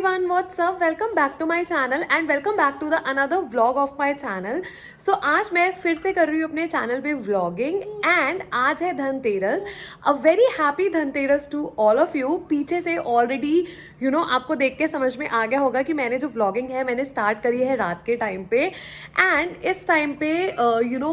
everyone, what's up? Welcome back to my channel and welcome back to the another vlog of my channel. So आज मैं फिर से कर रही हूँ अपने चैनल पे व्लॉगिंग एंड आज है Dhanteras. A very happy Dhanteras to all of you. पीछे से ऑलरेडी आपको देख के समझ में आ गया होगा कि मैंने जो व्लॉगिंग है मैंने स्टार्ट करी है रात के टाइम पे एंड इस टाइम पे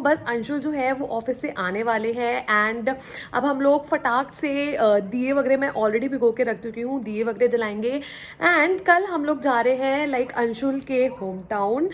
बस अंशुल जो है वो ऑफिस से आने वाले हैं एंड अब हम लोग फटाक से दिए वगैरह मैं ऑलरेडी भिगो के रख चुकी हूँ, दिए वगैरह जलाएंगे एंड कल हम लोग जा रहे हैं लाइक अंशुल के होम टाउन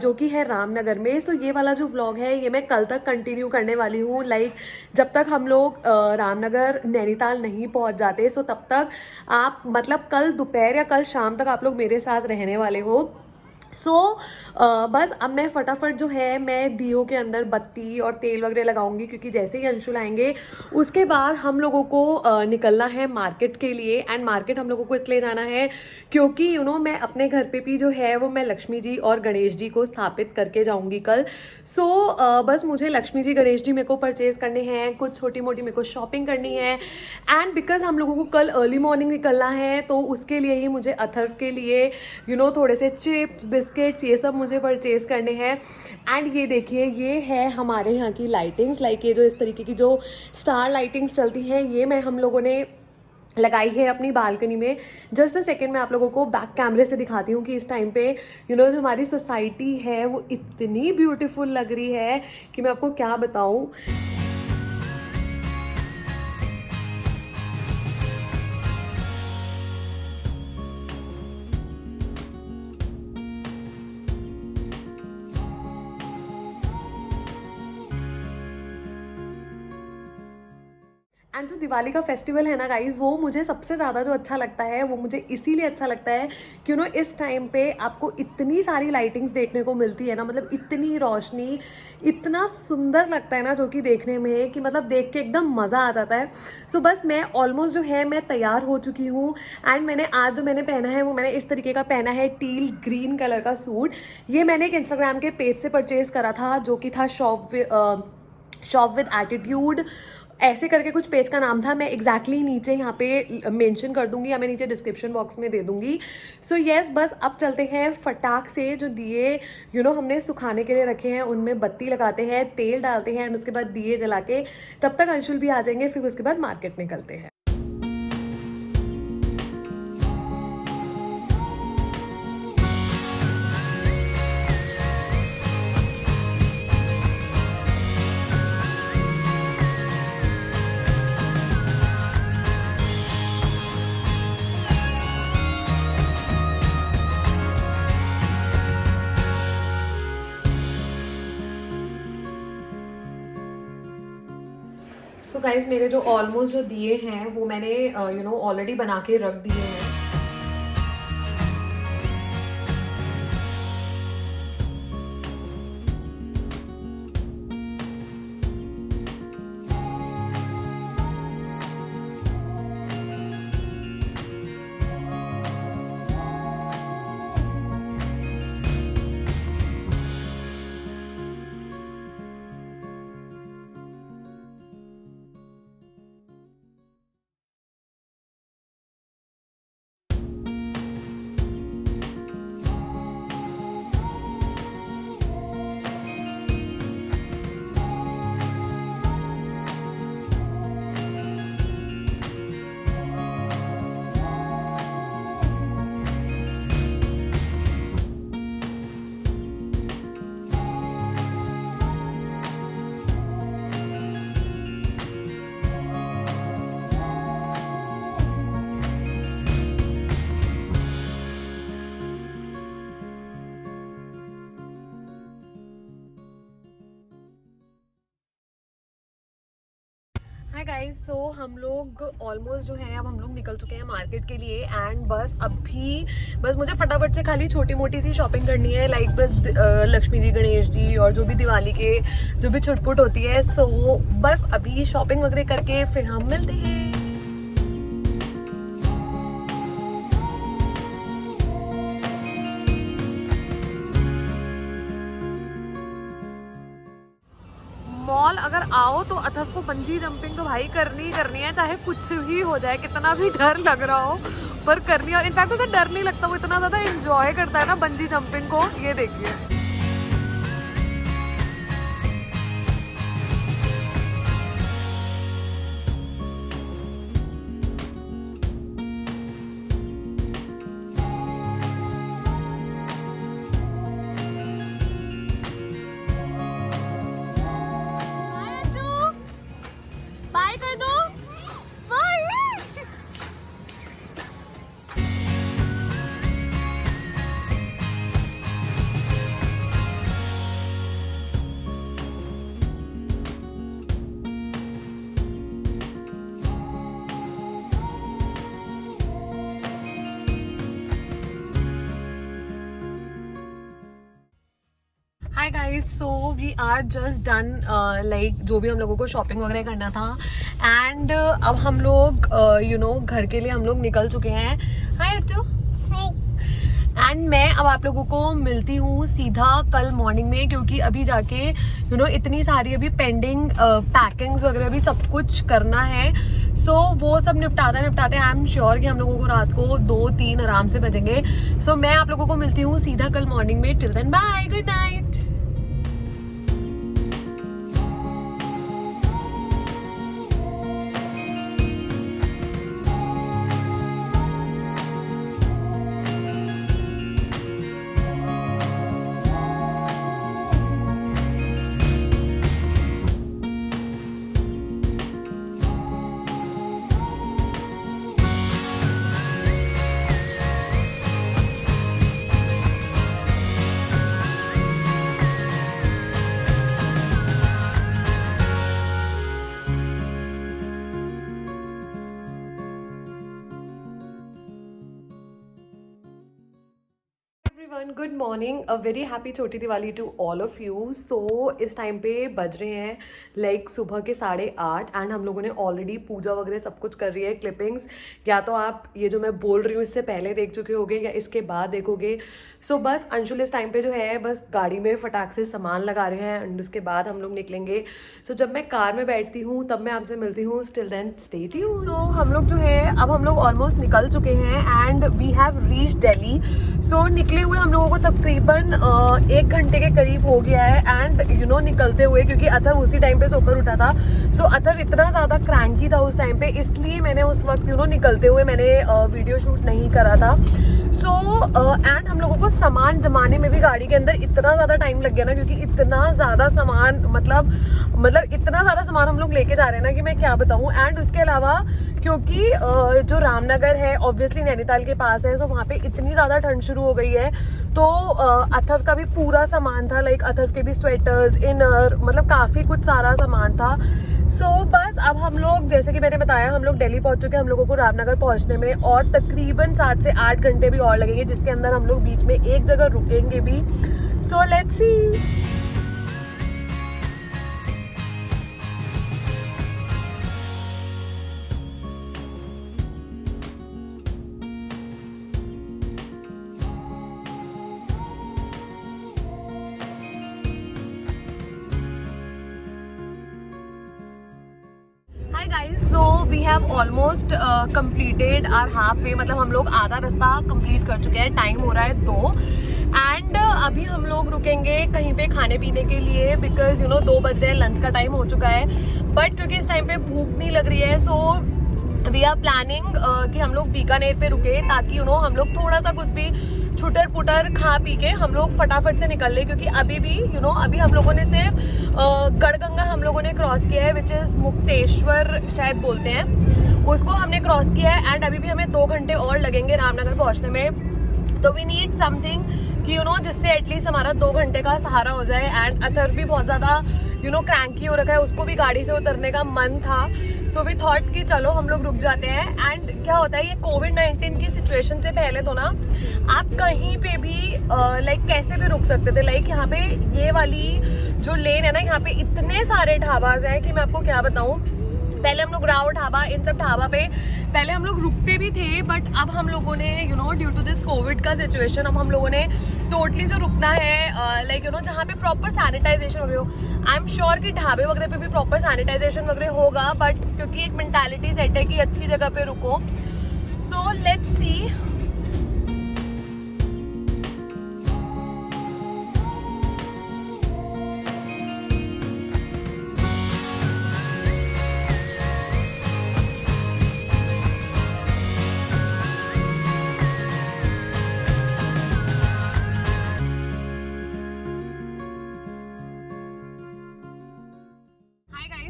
जो कि है रामनगर में. सो ये वाला जो व्लॉग है ये मैं कल तक कंटिन्यू करने वाली हूँ लाइक जब तक हम लोग रामनगर नैनीताल नहीं पहुँच जाते. सो तब तक आप मतलब कल दोपहर या कल शाम तक आप लोग मेरे साथ रहने वाले हो. बस अब मैं फटाफट जो है मैं दियों के अंदर बत्ती और तेल वगैरह लगाऊंगी क्योंकि जैसे ही अंशुल आएंगे उसके बाद हम लोगों को निकलना है मार्केट के लिए एंड मार्केट हम लोगों को इसलिए जाना है क्योंकि मैं अपने घर पे भी जो है वो मैं लक्ष्मी जी और गणेश जी को स्थापित करके जाऊंगी कल. बस मुझे लक्ष्मी जी गणेश जी मेरे को परचेज़ करने हैं, कुछ छोटी मोटी मेरे को शॉपिंग करनी है एंड बिकॉज हम लोगों को कल अर्ली मॉर्निंग निकलना है तो उसके लिए ही मुझे अथर्व के लिए थोड़े से चिप्स बिस्किट्स ये सब मुझे परचेज़ करने हैं. एंड ये देखिए ये है हमारे यहाँ की लाइटिंग्स लाइक ये जो इस तरीके की जो स्टार लाइटिंग्स चलती हैं ये मैं हम लोगों ने लगाई है अपनी बालकनी में. जस्ट अ सेकेंड मैं आप लोगों को बैक कैमरे से दिखाती हूँ कि इस टाइम पे जो हमारी सोसाइटी है वो इतनी ब्यूटीफुल लग रही है कि मैं आपको क्या बताऊँ. एंड जो दिवाली का फेस्टिवल है ना गाइज वो मुझे सबसे ज़्यादा जो अच्छा लगता है वो मुझे इसीलिए अच्छा लगता है कि इस टाइम पे आपको इतनी सारी लाइटिंग्स देखने को मिलती है ना, मतलब इतनी रोशनी, इतना सुंदर लगता है ना जो कि देखने में कि मतलब देख के एकदम मज़ा आ जाता है. बस मैं ऑलमोस्ट जो है मैं तैयार हो चुकी हूँ एंड मैंने आज जो मैंने पहना है वो मैंने इस तरीके का पहना है टील ग्रीन कलर का सूट. ये मैंने एक इंस्टाग्राम के पेज से परचेज़ करा था जो कि था शॉप विद एटीट्यूड ऐसे करके कुछ पेज का नाम था. मैं एग्जैक्टली नीचे यहाँ पे मेंशन कर दूंगी या मैं नीचे डिस्क्रिप्शन बॉक्स में दे दूंगी. येस बस अब चलते हैं फटाक से जो दिए हमने सुखाने के लिए रखे हैं उनमें बत्ती लगाते हैं, तेल डालते हैं एंड उसके बाद दिए जला के तब तक अंशुल भी आ जाएंगे, फिर उसके बाद मार्केट निकलते हैं. गाइज मेरे जो ऑलमोस्ट जो दिए हैं वो मैंने ऑलरेडी बना के रख दिए हैं. हाय गाइस, सो हम लोग ऑलमोस्ट जो है अब हम लोग निकल चुके हैं मार्केट के लिए एंड बस मुझे फटाफट से खाली छोटी मोटी सी शॉपिंग करनी है लाइक बस लक्ष्मी जी गणेश जी और जो भी दिवाली के जो भी छुटपुट होती है. बस अभी शॉपिंग वगैरह करके फिर हम मिलते हैं. मॉल अगर आओ तो अथर्व को बंजी जंपिंग तो भाई करनी ही करनी है, चाहे कुछ भी हो जाए, कितना भी डर लग रहा हो पर करनी, और इनफैक्ट उसे डर नहीं लगता, वो इतना ज़्यादा एंजॉय करता है ना बंजी जंपिंग को, ये देखिए। बाय कर दो, bye. Hi guys, so we are just done, like जो भी हम लोगों को शॉपिंग वगैरह करना था, एंड अब हम लोग घर के लिए हम लोग निकल चुके हैं। हाय अट्टू। एंड मैं अब आप लोगों को मिलती हूँ सीधा कल मॉर्निंग में, क्योंकि अभी जाके इतनी सारी अभी पेंडिंग पैकिंग्स वगैरह भी सब कुछ करना है। सो वो सब निपटाते आई एम श्योर कि हम लोगों को रात को 2-3 आराम से बजेंगे। सो मैं आप लोगों को मिलती हूँ सीधा कल मॉर्निंग में। Till then bye, good night. Good morning, a very happy Chhoti Diwali to all of you. So इस टाइम पे बज रहे हैं लाइक सुबह के 8:30, एंड हम लोगों ने ऑलरेडी पूजा वगैरह सब कुछ कर रही है। क्लिपिंग्स या तो आप ये जो मैं बोल रही हूँ इससे पहले देख चुके होगे या इसके बाद देखोगे। सो बस अंशुल इस टाइम पे जो है बस गाड़ी में फटाक से सामान लगा रहे हैं, एंड उसके बाद हम लोग निकलेंगे। सो जब मैं कार में बैठती हूँ तब मैं आपसे मिलती हूँ। Still then stay tuned. So हम लोग जो है अब हम लोग ऑलमोस्ट निकल चुके हैं, and we have reached Delhi. So निकले हुए हम लोगों को तकरीबन 1 घंटे के करीब हो गया है, एंड निकलते हुए, क्योंकि अथर उसी टाइम पे सोकर उठा था। सो अथर इतना ज़्यादा क्रैंकी था उस टाइम पे, इसलिए मैंने उस वक्त निकलते हुए मैंने वीडियो शूट नहीं करा था। सो एंड हम लोगों को सामान जमाने में भी गाड़ी के अंदर इतना ज़्यादा टाइम लग गया ना, क्योंकि इतना ज़्यादा सामान मतलब इतना ज़्यादा सामान हम लोग लेके जा रहे हैं ना कि मैं क्या बताऊँ। एंड उसके अलावा क्योंकि जो रामनगर है ऑब्वियसली नैनीताल के पास है, सो वहाँ पे इतनी ज़्यादा ठंड शुरू हो गई है, तो अथर्व का भी पूरा सामान था, लाइक अथर्व के भी स्वेटर्स, इनर, मतलब काफ़ी कुछ सारा सामान था। सो बस अब हम लोग, जैसे कि मैंने बताया, हम लोग दिल्ली पहुंच चुके हैं। हम लोगों को रामनगर पहुंचने में और तकरीबन 7 से 8 घंटे भी और लगेंगे, जिसके अंदर हम लोग बीच में एक जगह रुकेंगे भी। So let's see. Hi guys, so we have almost completed our halfway, मतलब हम लोग आधा रास्ता कंप्लीट कर चुके हैं। टाइम हो रहा है 2, एंड अभी हम लोग रुकेंगे कहीं पे खाने पीने के लिए, बिकॉज 2 बज रहे हैं, लंच का टाइम हो चुका है। बट क्योंकि इस टाइम पे भूख नहीं लग रही है, सो वी आर प्लानिंग कि हम लोग बीकानेर पे रुके, ताकि हम लोग थोड़ा सा कुछ भी छुटर पुटर खा पी के हम लोग फटाफट से निकल ले, क्योंकि अभी भी अभी हम लोगों ने सिर्फ गढ़गंगा हम लोगों ने क्रॉस किया है, विच इज़ मुक्तेश्वर शायद बोलते हैं, उसको हमने क्रॉस किया है। एंड अभी भी हमें 2 घंटे और लगेंगे रामनगर पहुंचने में। तो वी नीड समथिंग कि जिससे एटलीस्ट हमारा 2 घंटे का सहारा हो जाए। एंड अथर भी बहुत ज़्यादा क्रैंकी हो रखा है, उसको भी गाड़ी से उतरने का मन था। सो वी थॉट कि चलो हम लोग रुक जाते हैं। एंड क्या होता है, ये कोविड-19 की सिचुएशन से पहले तो ना आप कहीं पे भी लाइक कैसे भी रुक सकते थे। लाइक यहाँ पे ये वाली जो लेन है ना, यहाँ पे इतने सारे ढाबाज हैं कि मैं आपको क्या बताऊँ। पहले हम लोग राव ढाबा, इन सब ढाबा पे पहले हम लोग रुकते भी थे, बट अब हम लोगों ने ड्यू टू दिस कोविड का सिचुएशन अब हम लोगों ने टोटली जो रुकना है लाइक जहाँ पे प्रॉपर सैनिटाइजेशन वगैरह हो। आई एम श्योर कि ढाबे वगैरह पे भी प्रॉपर सैनिटाइजेशन वगैरह होगा, बट क्योंकि एक मेंटालिटी सेट है कि अच्छी जगह पे रुको। सो लेट्स सी।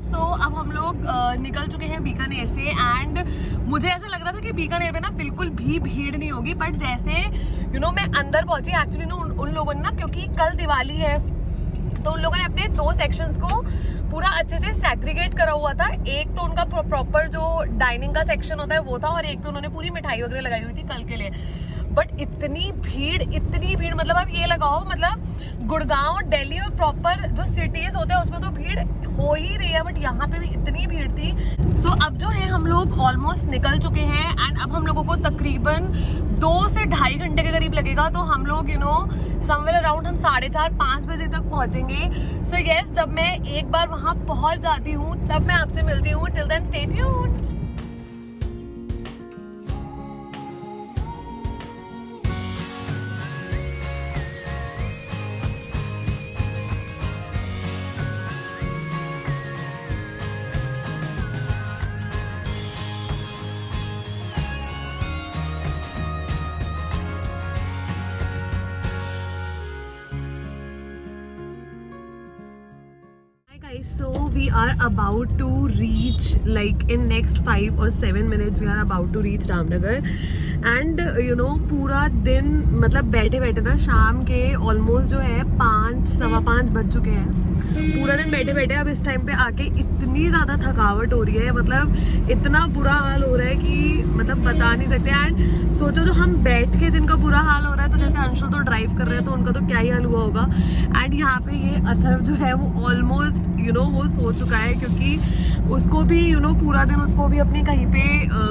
सो अब हम लोग निकल चुके हैं बीकानेर से एंड मुझे ऐसा लग रहा था कि बीकानेर में ना बिल्कुल भी भीड़ नहीं होगी, बट जैसे मैं अंदर पहुंची एक्चुअली उन लोगों ने ना, क्योंकि कल दिवाली है तो उन लोगों ने अपने 2 सेक्शंस को पूरा अच्छे से सेग्रीगेट करा हुआ था। एक तो उनका प्रॉपर जो डाइनिंग का सेक्शन होता है वो था, और एक पे उन्होंने पूरी मिठाई वगैरह लगाई हुई थी कल के लिए। बट इतनी भीड़ मतलब आप ये लगाओ, मतलब गुड़गांव, दिल्ली और प्रॉपर जो सिटीज होते हैं उसमें तो भीड़ हो ही रही है, बट यहाँ पे भी इतनी भीड़ थी। सो अब जो है हम लोग ऑलमोस्ट निकल चुके हैं एंड अब हम लोगों को तकरीबन 2 से ढाई घंटे के करीब लगेगा। तो हम लोग समवेयर अराउंड हम 4:30-5 बजे तक पहुंचेंगे। सो यस, जब मैं एक बार वहाँ पहुंच जाती हूँ तब मैं आपसे मिलती हूँ। Till then stay tuned. So we are about to reach, like in next 5 or 7 minutes we are about to reach Ramnagar and पूरा दिन मतलब बैठे बैठे ना शाम के ऑलमोस्ट जो है 5-5:15 बज चुके हैं। पूरा दिन बैठे बैठे अब इस टाइम पे आके इतनी ज़्यादा थकावट हो रही है, मतलब इतना बुरा हाल हो रहा है कि मतलब बता नहीं सकते। एंड सोचो जो हम बैठ के जिनका बुरा हाल हो रहा है, तो जैसे अंशुल तो ड्राइव कर रहे हैं तो उनका तो क्या ही हाल हुआ होगा। एंड यहाँ पे ये अथर्व जो है वो ऑलमोस्ट वो सो चुका है, क्योंकि उसको भी पूरा दिन उसको भी अपनी कहीं पे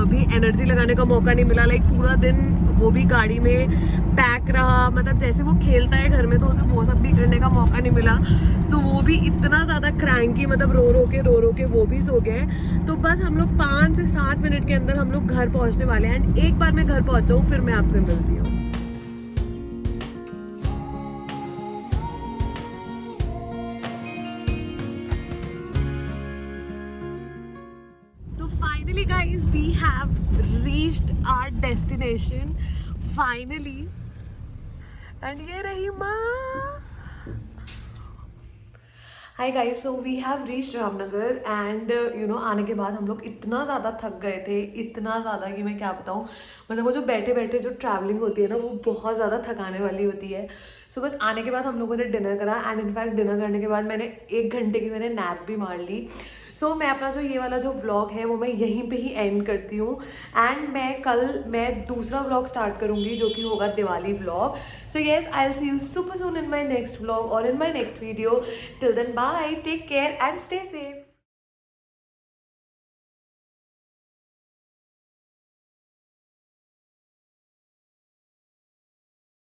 भी एनर्जी लगाने का मौका नहीं मिला। लाइक पूरा दिन वो भी गाड़ी में पैक रहा, मतलब जैसे वो खेलता है घर में तो उसे वो सब भी करने का मौका नहीं मिला। सो वो भी इतना ज़्यादा क्रैंकी, मतलब रो रो के वो भी सो गए। तो बस हम लोग 5 से 7 मिनट के अंदर हम लोग घर पहुँचने वाले हैं। एंड एक बार मैं घर पहुँच जाऊँ फिर मैं आपसे मिलती हूँ। Finally guys, we have reached our destination finally, and ये रही माँ। Hi guys, so we have reached Ramnagar and आने के बाद हम लोग इतना ज़्यादा थक गए थे, इतना ज़्यादा कि मैं क्या बताऊँ। मतलब वो जो बैठे बैठे जो ट्रैवलिंग होती है ना वो बहुत ज़्यादा थकाने वाली होती है। सो बस आने के बाद हम लोगों ने डिनर करा एंड इनफैक्ट डिनर करने के बाद मैंने 1 घंटे की नैप भी मार ली। सो मैं अपना जो ये वाला जो व्लॉग है वो मैं यहीं पे ही एंड करती हूँ एंड मैं दूसरा व्लॉग स्टार्ट करूँगी जो कि होगा Diwali vlog. So yes, I will see you super soon in my next vlog और in my next video. Till then bye, take care and stay safe.